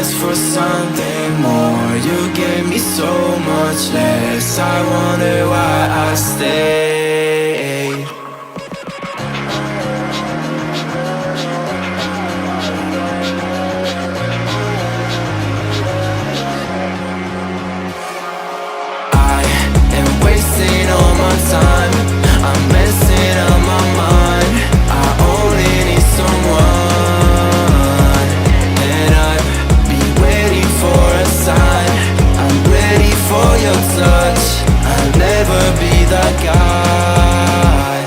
ask for something more. You gave me so much less. I wonder why I stayed. I am wasting all my time. I'm messing up my mind. I only need someone, and I'd be waiting for a sign. I'm ready for your touch. I'll never be that guy.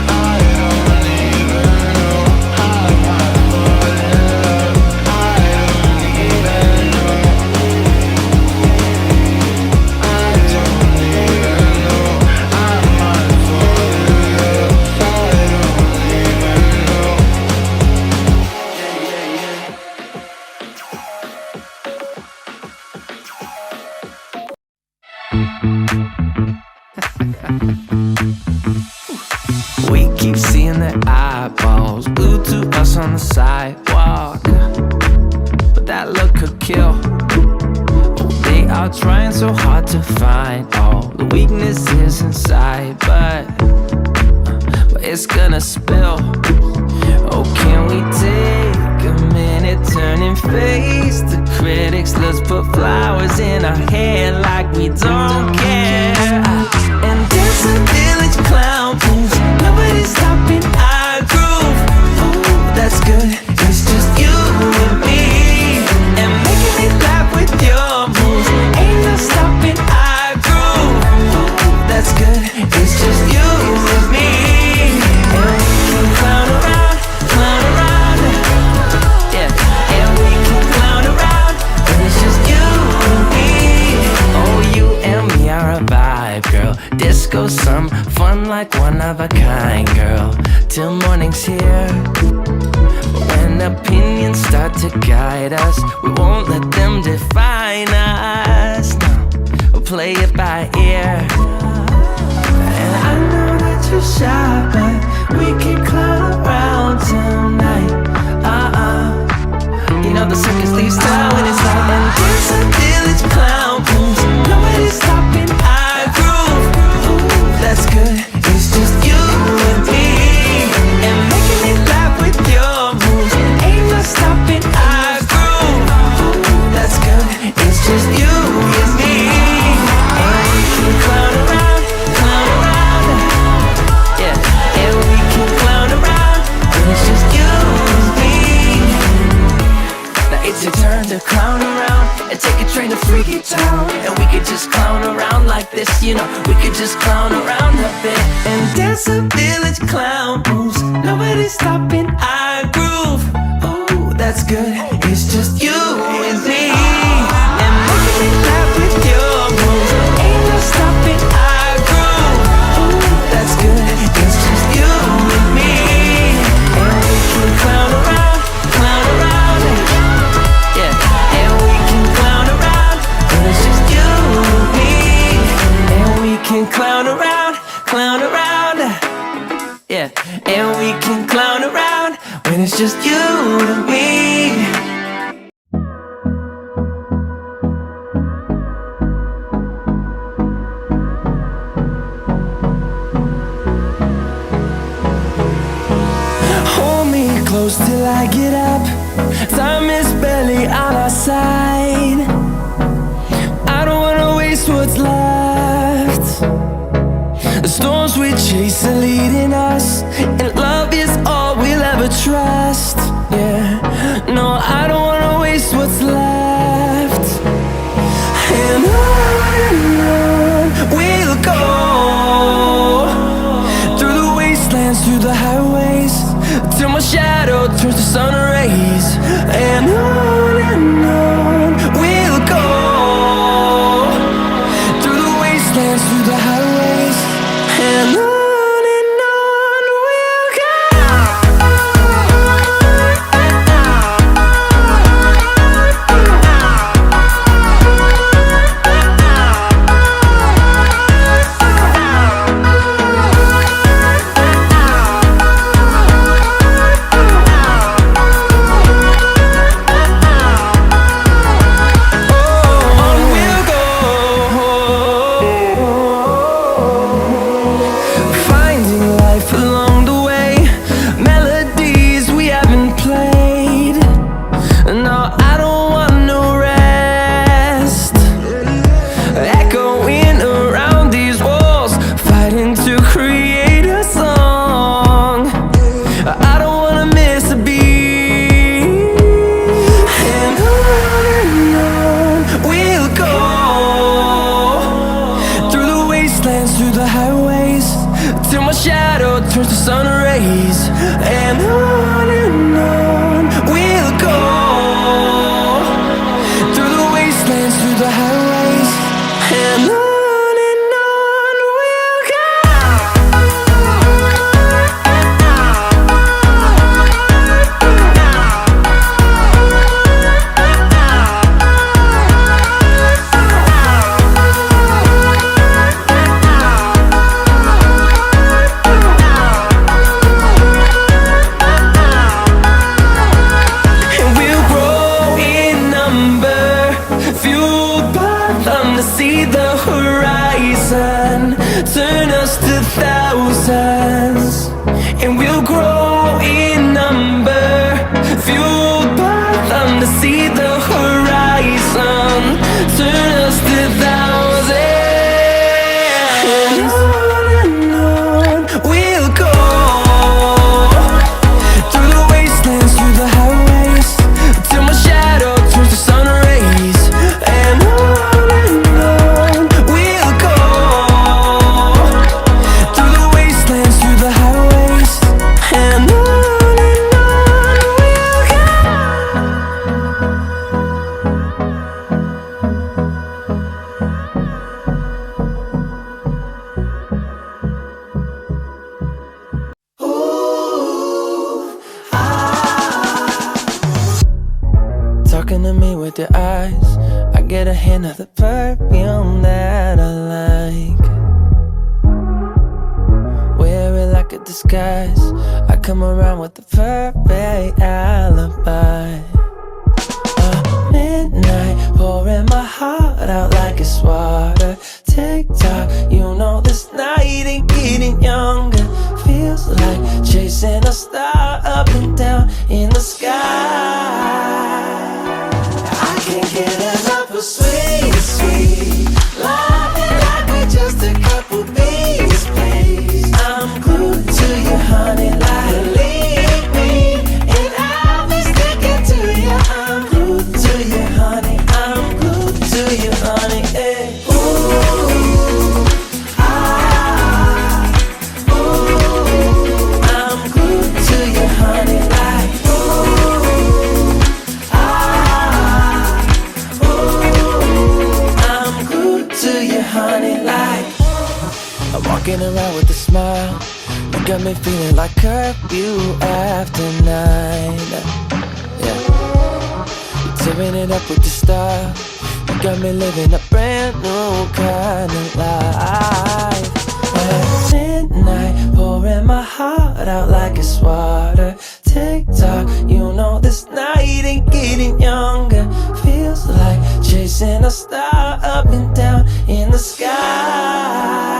I don't even know how I fall in love. I don't even know. I don't even know how I fall in love. I don't even know. We keep seeing their eyeballs glued to us on the sidewalk, but that look could kill. Oh, they are trying so hard to find all the weaknesses inside, but it's gonna spill. Oh, can we take a minute, turn and face the critics? Let's put flowers in our hair like we don't care, and dance a village clown moves. Nobody's stopping our groove. Oh, that's good. It's just you and me, and making me laugh with your moves. Ain't no stopping our groove. Oh, that's good. It's just you and me, and we can clown around, yeah. And we can clown around, and it's just you and me. Oh, you and me are a vibe, girl. Disco, some fun like one of a kind, girl. Till morning's here. But when opinions start to guide us, we won't let them define us. No, we'll play it by ear. And I know that you're shy, but we can clown around tonight. You know the circus leaves town when it's light, and there's a village clown moves. Nobody's stopping our groove. Ooh, that's good. It's just you and me, and making me laugh with your moves. Ain't no stopping our groove. Ooh, that's good. It's just you and me, and we can clown around, yeah. And we can clown around, and it's just you and me. Now it's your turn to clown around and take a train to Freaky Town, and we could just clown around like this, you know. We could just clown around a bit and dance a village clown moves. Nobody's stopping our groove. Oh, that's good. It's just you and me, and making me laugh with your moves. Ain't no stopping our groove. Oh, that's good. It's just you and me, and we can clown around, yeah. And we can clown around, and it's just you and me, and we can clown around, yeah. And we can clown around when it's just you and me. Hold me close till I get up. Time is barely on our side. I don't wanna waste what's left. The storms we chase are leading us, and love is all we'll ever trust. Yeah, no, I don't wanna waste what's left. And on we'll go, through the wastelands, through the highways, till my shadow turns to sun rays. And on we'll go, through the wastelands, through the highways, and on we'll go. with your eyes, I get a hint of the perfume that I like. Wear it like a disguise, I come around with the perfect alibi. Midnight, pouring my heart out like it's water. Tick-tock, you know this night ain't getting younger. Feels like chasing a star up and down in the sky. I can't get enough of sweet, sweet loving like we're just a couple bees, please. I'm glued to you, honey, like believe me, and I'll be sticking to you. I'm glued to you, honey, I'm glued to you, honey, hey. Walking around with a smile, you got me feeling like curfew after 9. Yeah, you're tearing it up with the style. You got me living a brand new kind of life. At midnight, pouring my heart out like it's water. Tick-tock, you know this night ain't getting younger. Feels like chasing a star up and down in the sky.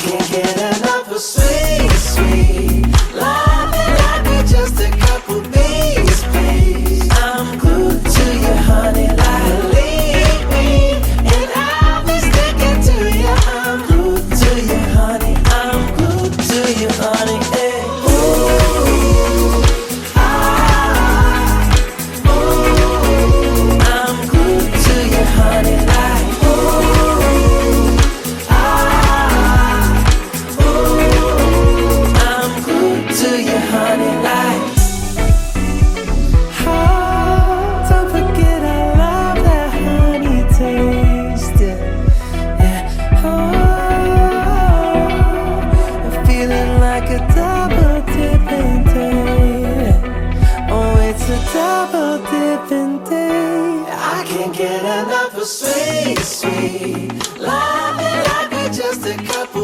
Can't get enough of sweet, sweet loving like we're just a couple bees, please. I'm glued to you, honey, like believe me, and I'll be sticking to you. I'm glued to you, honey, I'm glued to you, honey, hey. I'm glued to you, honey, like honey, like oh, don't forget I love that honey taste, yeah. Oh, I'm feeling like a double dipping day. Oh, it's a double dipping day. I can't get enough of sweet, sweet loving like we're just a couple